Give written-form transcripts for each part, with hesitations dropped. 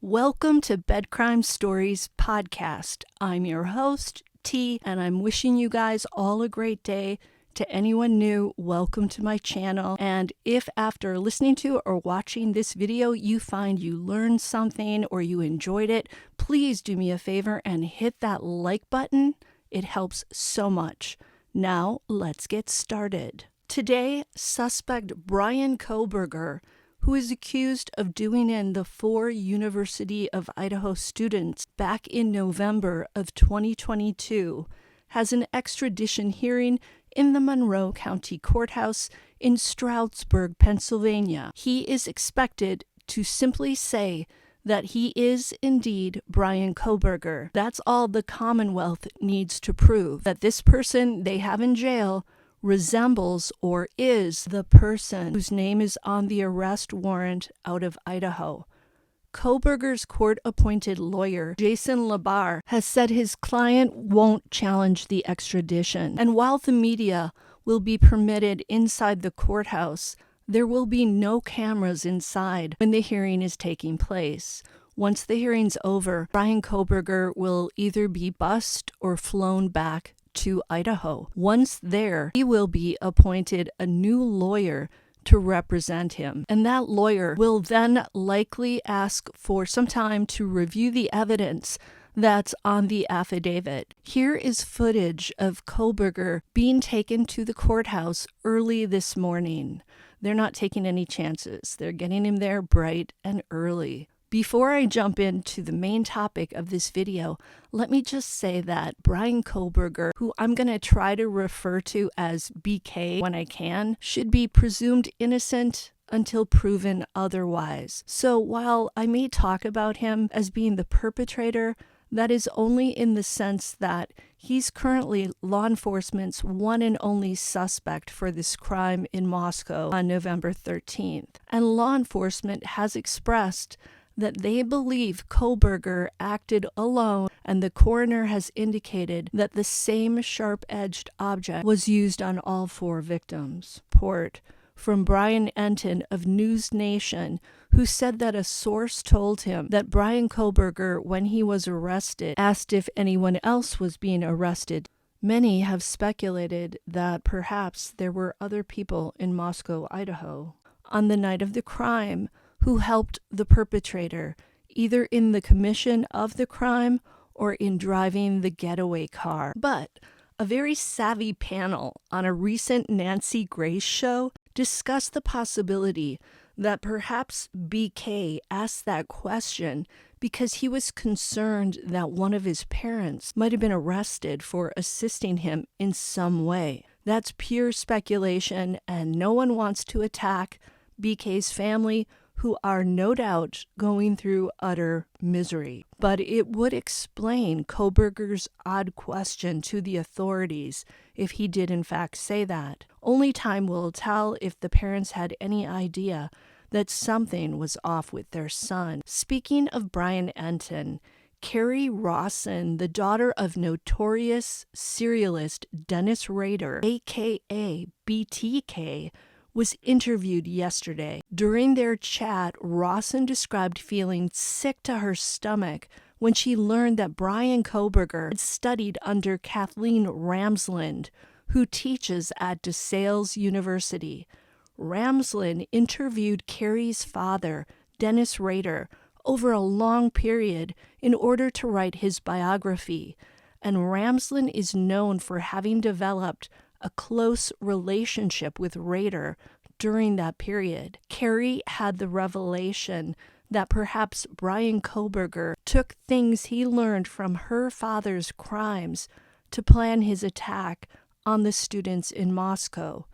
Welcome to Bed Crime Stories podcast. I'm your host, T, and I'm wishing you guys all a great day. To anyone new, welcome to my channel. And if after listening to or watching this video, you find you learned something or you enjoyed it, please do me a favor and hit that like button. It helps so much. Now, let's get started. Today, suspect Brian Kohberger, who is accused of doing in the 4 University of Idaho students back in November of 2022, has an extradition hearing in the Monroe County Courthouse in Stroudsburg, Pennsylvania. He is expected to simply say that he is indeed Brian Kohberger. That's all the Commonwealth needs to prove, that this person they have in jail resembles or is the person whose name is on the arrest warrant out of Idaho. Kohberger's court-appointed lawyer, Jason Labar, has said his client won't challenge the extradition. And while the media will be permitted inside the courthouse, there will be no cameras inside when the hearing is taking place. Once the hearing's over, Brian Kohberger will either be bused or flown back to Idaho. Once there, he will be appointed a new lawyer to represent him, and that lawyer will then likely ask for some time to review the evidence that's on the affidavit. Here is footage of Kohberger being taken to the courthouse early this morning. They're not taking any chances. They're getting him there bright and early. Before I jump into the main topic of this video, let me just say that Brian Kohberger, who I'm going to try to refer to as BK when I can, should be presumed innocent until proven otherwise. So while I may talk about him as being the perpetrator, that is only in the sense that he's currently law enforcement's one and only suspect for this crime in Moscow on November 13th. And law enforcement has expressed that they believe Kohberger acted alone, and the coroner has indicated that the same sharp-edged object was used on all 4 victims. Report from Brian Enton of NewsNation, who said that a source told him that Brian Kohberger, when he was arrested, asked if anyone else was being arrested. Many have speculated that perhaps there were other people in Moscow, Idaho, on the night of the crime who helped the perpetrator, either in the commission of the crime or in driving the getaway car. But a very savvy panel on a recent Nancy Grace show discussed the possibility that perhaps BK asked that question because he was concerned that one of his parents might have been arrested for assisting him in some way. That's pure speculation, and no one wants to attack BK's family, who are no doubt going through utter misery. But it would explain Kohberger's odd question to the authorities if he did in fact say that. Only time will tell if the parents had any idea that something was off with their son. Speaking of Brian Enton, Carrie Rawson, the daughter of notorious serialist Dennis Rader, aka BTK, was interviewed yesterday. During their chat, Rawson described feeling sick to her stomach when she learned that Brian Kohberger had studied under Kathleen Ramsland, who teaches at DeSales University. Ramsland interviewed Carrie's father, Dennis Rader, over a long period in order to write his biography, and Ramsland is known for having developed a close relationship with Rader during that period. Carrie had the revelation that perhaps Brian Kohberger took things he learned from her father's crimes to plan his attack on the students in Moscow.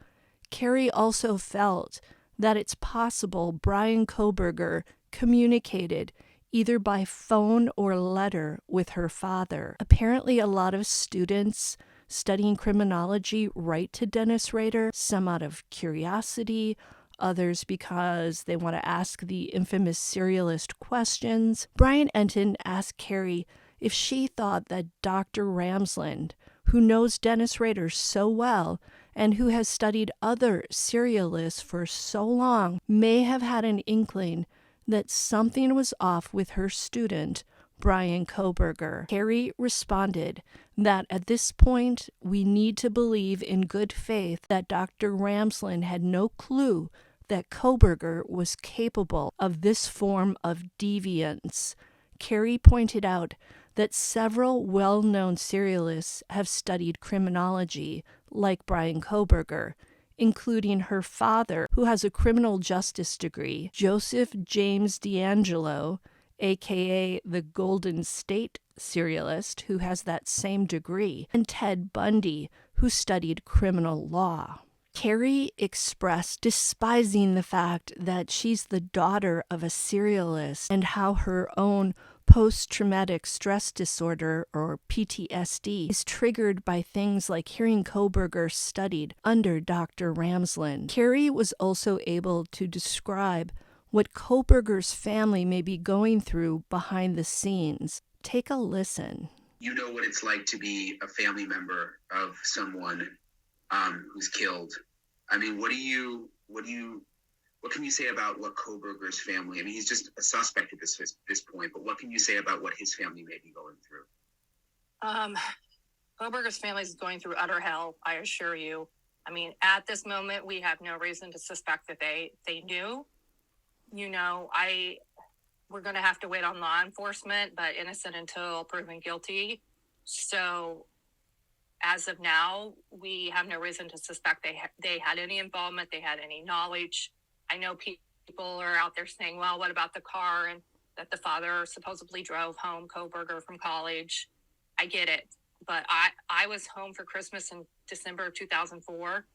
Carrie also felt that it's possible Brian Kohberger communicated either by phone or letter with her father. Apparently, a lot of students studying criminology write to Dennis Rader, some out of curiosity, others because they want to ask the infamous serialist questions. Brian Enton asked Carrie if she thought that Dr. Ramsland, who knows Dennis Rader so well and who has studied other serialists for so long, may have had an inkling that something was off with her student, Brian Kohberger. Carrie responded that at this point, we need to believe in good faith that Dr. Ramsland had no clue that Kohberger was capable of this form of deviance. Carrie pointed out that several well-known serialists have studied criminology, like Brian Kohberger, including her father, who has a criminal justice degree, Joseph James D'Angelo, aka the Golden State serialist, who has that same degree, and Ted Bundy, who studied criminal law. Carrie expressed despising the fact that she's the daughter of a serialist and how her own post-traumatic stress disorder, or PTSD, is triggered by things like hearing Kohberger studied under Dr. Ramsland. Carrie was also able to describe what Kohberger's family may be going through behind the scenes. Take a listen. You know what it's like to be a family member of someone who's killed. I mean, what can you say about what Kohberger's family? I mean, he's just a suspect at this point, but what can you say about what his family may be going through? Kohberger's family is going through utter hell, I assure you. I mean, at this moment, we have no reason to suspect that they knew. You know, we're going to have to wait on law enforcement, but innocent until proven guilty. So as of now, we have no reason to suspect they had any involvement, they had any knowledge. I know people are out there saying, well, what about the car and that the father supposedly drove home Kohberger from college? I get it. But I was home for Christmas in December of 2004,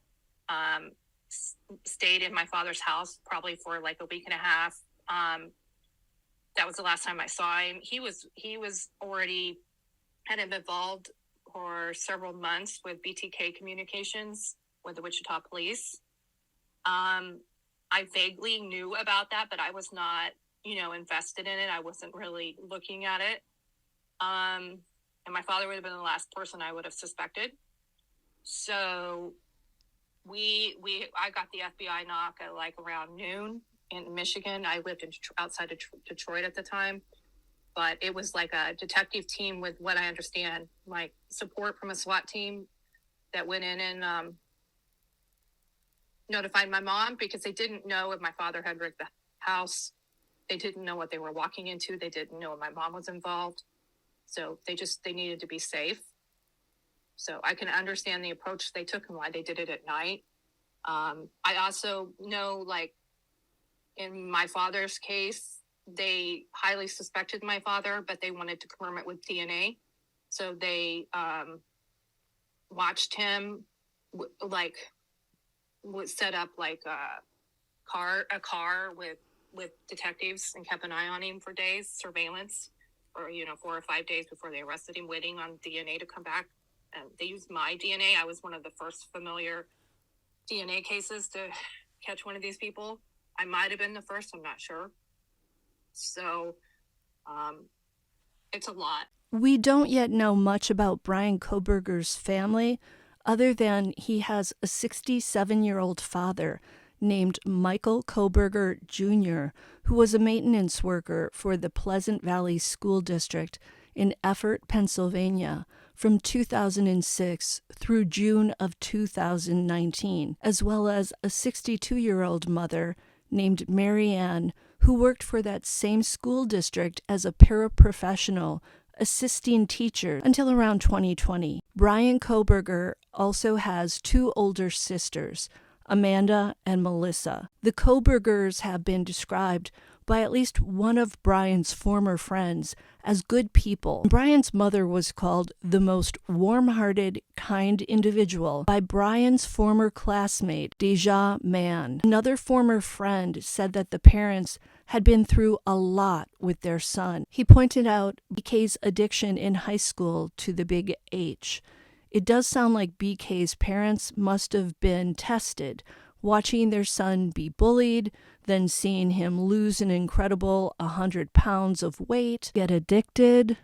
stayed in my father's house probably for like a week and a half. That was the last time I saw him. He was already kind of involved for several months with BTK communications with the Wichita police. I vaguely knew about that, but I was not, invested in it. I wasn't really looking at it. And my father would have been the last person I would have suspected. So I got the FBI knock at like around noon in Michigan. I lived outside of Detroit at the time. But it was like a detective team with what I understand, like support from a SWAT team that went in and notified my mom because they didn't know if my father had rigged the house. They didn't know what they were walking into. They didn't know if my mom was involved. So they needed to be safe. So I can understand the approach they took and why they did it at night. I also know, like, in my father's case, they highly suspected my father, but they wanted to confirm it with DNA. So they watched him, would set up like a car with detectives and kept an eye on him for days, surveillance, or 4 or 5 days before they arrested him, waiting on DNA to come back. And they used my DNA. I was one of the first familiar DNA cases to catch one of these people. I might have been the first, I'm not sure. So it's a lot. We don't yet know much about Brian Kohberger's family, other than he has a 67-year-old father named Michael Kohberger Jr., who was a maintenance worker for the Pleasant Valley School District in Effort, Pennsylvania, from 2006 through June of 2019, as well as a 62-year-old mother named Marianne, who worked for that same school district as a paraprofessional assisting teachers until around 2020. Brian Kohberger also has 2 older sisters, Amanda and Melissa. The Kohbergers have been described by at least one of Brian's former friends as good people. Brian's mother was called the most warm-hearted, kind individual by Brian's former classmate, Deja Mann. Another former friend said that the parents had been through a lot with their son. He pointed out BK's addiction in high school to the big H. It does sound like BK's parents must have been tested, watching their son be bullied, then seeing him lose an incredible 100 pounds of weight, get addicted,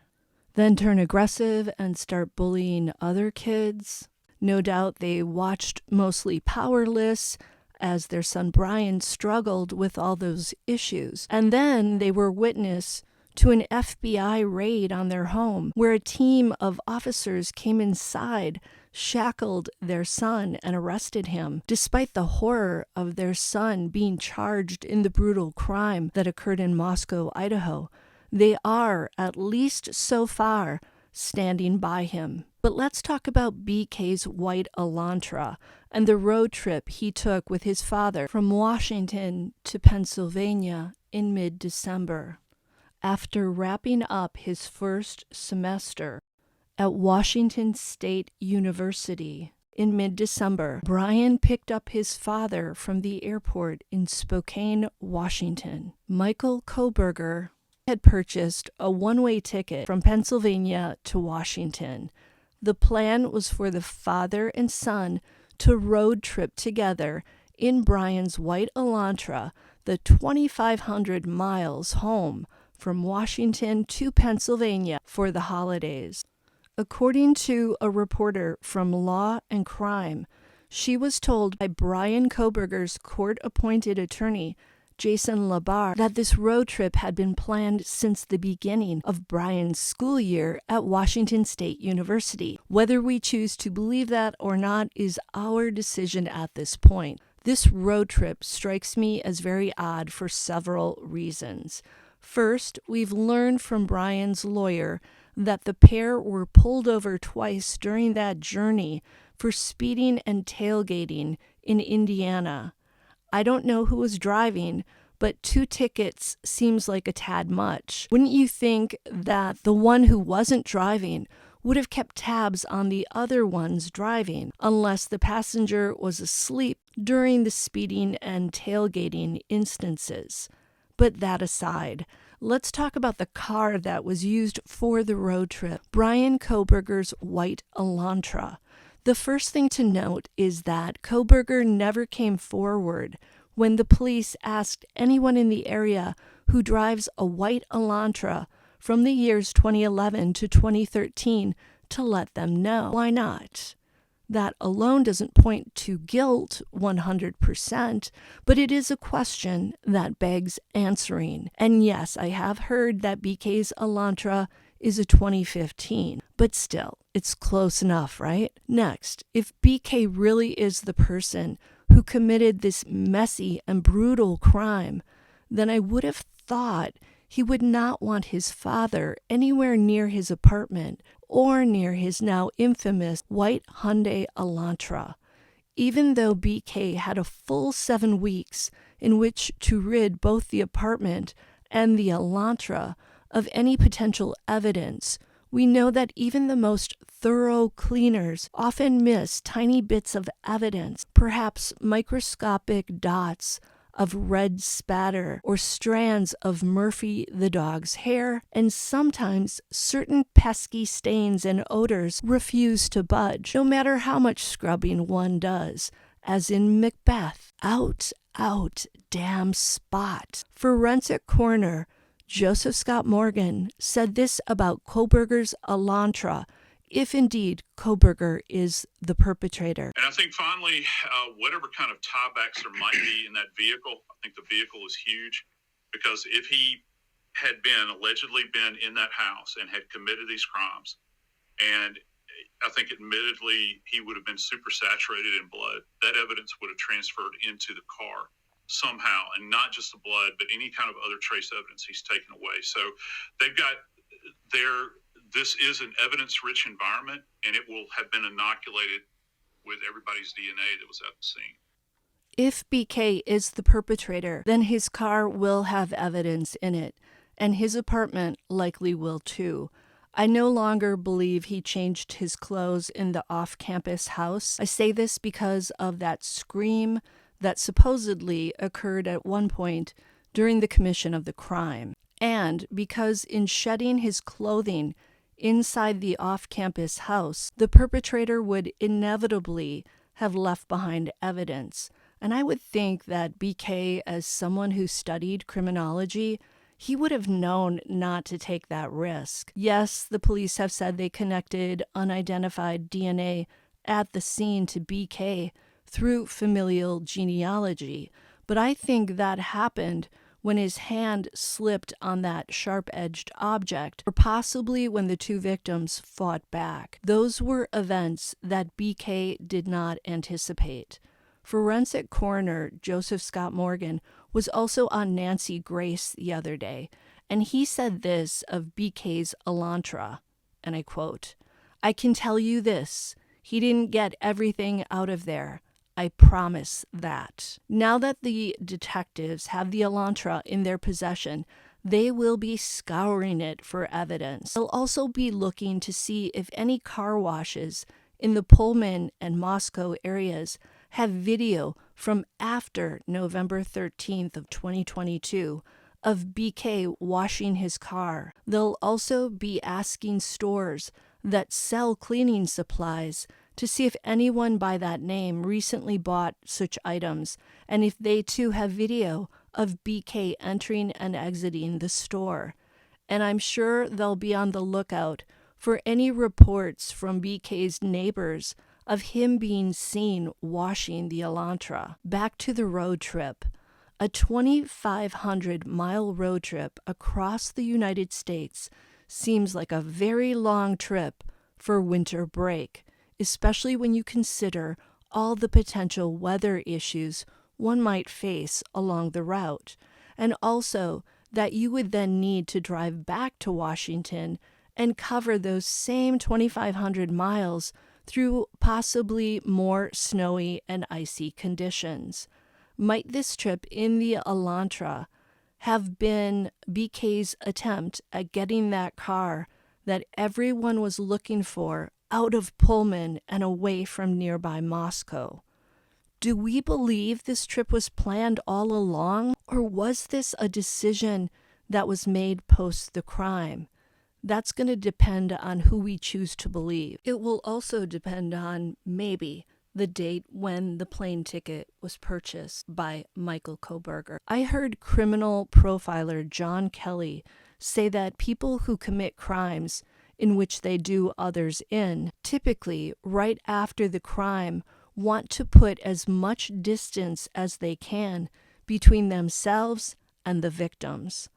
then turn aggressive and start bullying other kids. No doubt they watched Mostly Powerless, as their son Brian struggled with all those issues. And then they were witness to an FBI raid on their home, where a team of officers came inside, shackled their son, and arrested him. Despite the horror of their son being charged in the brutal crime that occurred in Moscow, Idaho, they are, at least so far, standing by him. But let's talk about BK's white Elantra and the road trip he took with his father from Washington to Pennsylvania in mid-December. After wrapping up his first semester at Washington State University in mid-December, Brian picked up his father from the airport in Spokane, Washington. Michael Kohberger had purchased a one-way ticket from Pennsylvania to Washington. The plan was for the father and son to road trip together in Brian's white Elantra the 2,500 miles home from Washington to Pennsylvania for the holidays. According to a reporter from Law and Crime, she was told by Brian Kohberger's court-appointed attorney, Jason Labar, that this road trip had been planned since the beginning of Brian's school year at Washington State University. Whether we choose to believe that or not is our decision at this point. This road trip strikes me as very odd for several reasons. First, we've learned from Brian's lawyer that the pair were pulled over twice during that journey for speeding and tailgating in Indiana. I don't know who was driving, but 2 tickets seems like a tad much. Wouldn't you think that the one who wasn't driving would have kept tabs on the other ones driving, unless the passenger was asleep during the speeding and tailgating instances? But that aside, let's talk about the car that was used for the road trip, Brian Kohberger's white Elantra. The first thing to note is that Kohberger never came forward when the police asked anyone in the area who drives a white Elantra from the years 2011 to 2013 to let them know. Why not? That alone doesn't point to guilt 100%, but it is a question that begs answering. And yes, I have heard that BK's Elantra is a 2015, but still, it's close enough, right? Next, if BK really is the person who committed this messy and brutal crime, then I would have thought he would not want his father anywhere near his apartment or near his now infamous white Hyundai Elantra. Even though BK had a full 7 weeks in which to rid both the apartment and the Elantra of any potential evidence, we know that even the most thorough cleaners often miss tiny bits of evidence, perhaps microscopic dots of red spatter or strands of Murphy the dog's hair, and sometimes certain pesky stains and odors refuse to budge, no matter how much scrubbing one does, as in Macbeth. Out, damn spot. Forensic coroner Joseph Scott Morgan said this about Kohberger's Elantra, if indeed Kohberger is the perpetrator. And I think finally, whatever kind of tiebacks there might be in that vehicle, I think the vehicle is huge, because if he had allegedly been in that house and had committed these crimes, and I think admittedly he would have been super saturated in blood, that evidence would have transferred into the car somehow, and not just the blood, but any kind of other trace evidence he's taken away. So they've got this is an evidence-rich environment, and it will have been inoculated with everybody's DNA that was at the scene. If BK is the perpetrator, then his car will have evidence in it, and his apartment likely will too. I no longer believe he changed his clothes in the off-campus house. I say this because of that scream that supposedly occurred at one point during the commission of the crime, and because in shedding his clothing inside the off-campus house, the perpetrator would inevitably have left behind evidence. And I would think that BK, as someone who studied criminology, he would have known not to take that risk. Yes, the police have said they connected unidentified DNA at the scene to BK, through familial genealogy, but I think that happened when his hand slipped on that sharp-edged object, or possibly when the two victims fought back. Those were events that BK did not anticipate. Forensic coroner Joseph Scott Morgan was also on Nancy Grace the other day, and he said this of BK's ELANTRA, and I quote, "I can tell you this, he didn't get everything out of there. I promise that." Now that the detectives have the ELANTRA in their possession, they will be scouring it for evidence. They'll also be looking to see if any car washes in the Pullman and Moscow areas have video from after November 13th of 2022 of BK washing his car. They'll also be asking stores that sell cleaning supplies to see if anyone by that name recently bought such items, and if they too have video of BK entering and exiting the store. And I'm sure they'll be on the lookout for any reports from BK's neighbors of him being seen washing the ELANTRA. Back to the road trip. A 2,500-mile road trip across the United States seems like a very long trip for winter break, especially when you consider all the potential weather issues one might face along the route, and also that you would then need to drive back to Washington and cover those same 2,500 miles through possibly more snowy and icy conditions. Might this trip in the ELANTRA have been BK's attempt at getting that car that everyone was looking for out of Pullman and away from nearby Moscow? Do we believe this trip was planned all along, or was this a decision that was made post the crime? That's going to depend on who we choose to believe. It will also depend on, maybe, the date when the plane ticket was purchased by Michael Kohberger. I heard criminal profiler John Kelly say that people who commit crimes in which they do others in, typically right after the crime, want to put as much distance as they can between themselves and the victims.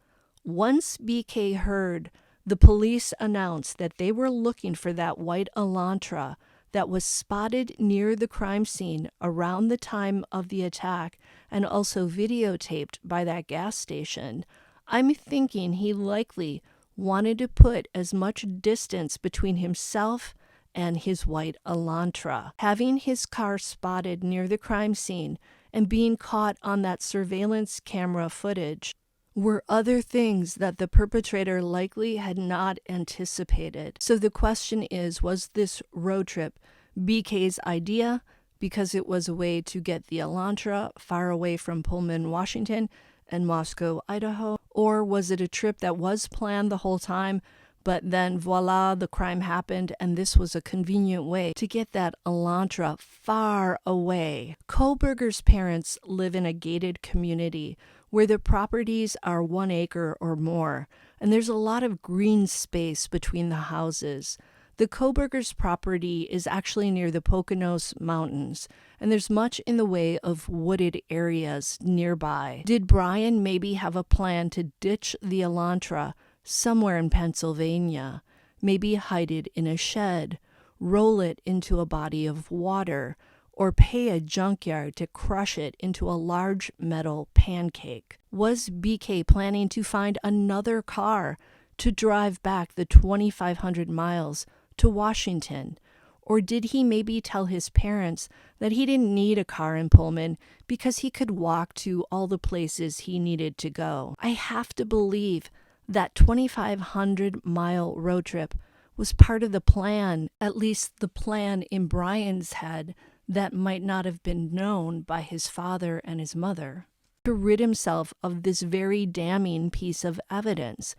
Once BK heard the police announce that they were looking for that white ELANTRA that was spotted near the crime scene around the time of the attack and also videotaped by that gas station, I'm thinking he likely wanted to put as much distance between himself and his white ELANTRA. Having his car spotted near the crime scene and being caught on that surveillance camera footage were other things that the perpetrator likely had not anticipated. So the question is, was this road trip BK's idea because it was a way to get the ELANTRA far away from Pullman, Washington, and Moscow, Idaho? Or was it a trip that was planned the whole time, but then voila, the crime happened, and this was a convenient way to get that ELANTRA far away? Kohberger's parents live in a gated community where the properties are 1 acre or more, and there's a lot of green space between the houses. The Kohberger's property is actually near the Poconos Mountains, and there's much in the way of wooded areas nearby. Did Brian maybe have a plan to ditch the ELANTRA somewhere in Pennsylvania, maybe hide it in a shed, roll it into a body of water, or pay a junkyard to crush it into a large metal pancake? Was BK planning to find another car to drive back the 2,500 miles to Washington? Or did he maybe tell his parents that he didn't need a car in Pullman because he could walk to all the places he needed to go? I have to believe that 2,500-mile road trip was part of the plan, at least the plan in Brian's head, that might not have been known by his father and his mother, to rid himself of this very damning piece of evidence,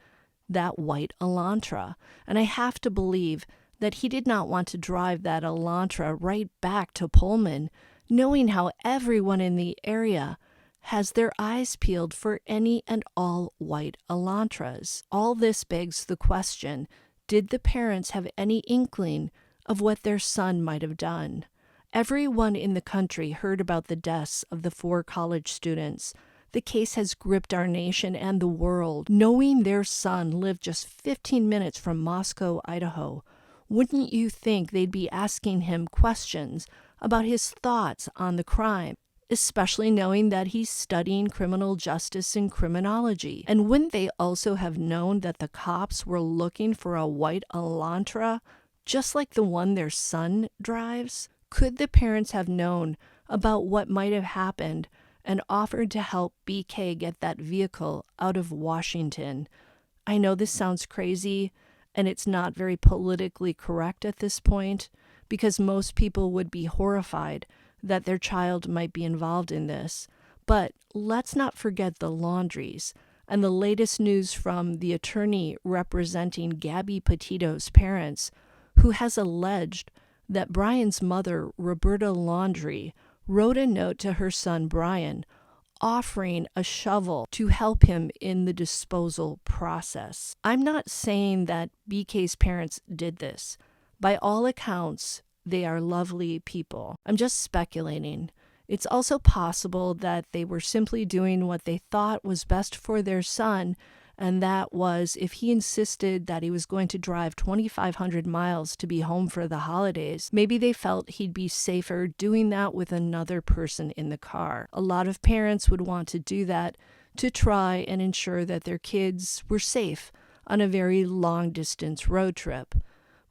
that white ELANTRA. And I have to believe that he did not want to drive that ELANTRA right back to Pullman, knowing how everyone in the area has their eyes peeled for any and all white ELANTRAs. All this begs the question, did the parents have any inkling of what their son might have done? Everyone in the country heard about the deaths of the 4 college students. The case has gripped our nation and the world. Knowing their son lived just 15 minutes from Moscow, Idaho, wouldn't you think they'd be asking him questions about his thoughts on the crime, especially knowing that he's studying criminal justice and criminology? And wouldn't they also have known that the cops were looking for a white ELANTRA, just like the one their son drives? Could the parents have known about what might have happened and offered to help BK get that vehicle out of Washington? I know this sounds crazy, and it's not very politically correct at this point, because most people would be horrified that their child might be involved in this. But let's not forget the Laundries and the latest news from the attorney representing Gabby Petito's parents, who has alleged that Brian's mother, Roberta Laundrie, wrote a note to her son Brian offering a shovel to help him in the disposal process. I'm not saying that BK's parents did this. By all accounts, they are lovely people. I'm just speculating. It's also possible that they were simply doing what they thought was best for their son, and that was if he insisted that he was going to drive 2,500 miles to be home for the holidays, maybe they felt he'd be safer doing that with another person in the car. A lot of parents would want to do that to try and ensure that their kids were safe on a very long-distance road trip.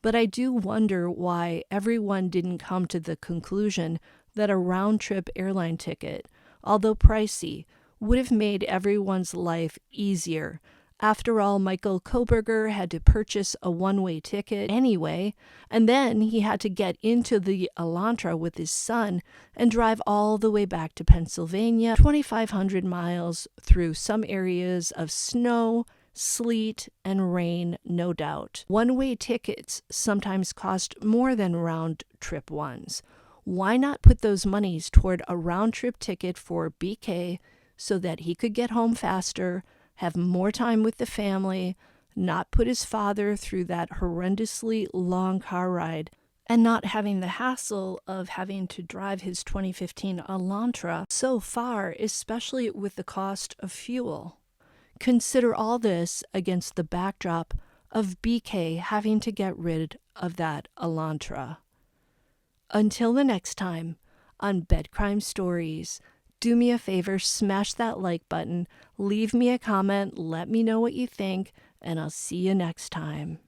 But I do wonder why everyone didn't come to the conclusion that a round-trip airline ticket, although pricey, would have made everyone's life easier. After all, Michael Kohberger had to purchase a one-way ticket anyway, and then he had to get into the ELANTRA with his son and drive all the way back to Pennsylvania, 2,500 miles through some areas of snow, sleet, and rain, no doubt. One-way tickets sometimes cost more than round-trip ones. Why not put those monies toward a round-trip ticket for BK so that he could get home faster, have more time with the family, not put his father through that horrendously long car ride, and not having the hassle of having to drive his 2015 ELANTRA so far, especially with the cost of fuel? Consider all this against the backdrop of BK having to get rid of that ELANTRA. Until the next time on Bed Crime Stories, do me a favor, smash that like button, leave me a comment, let me know what you think, and I'll see you next time.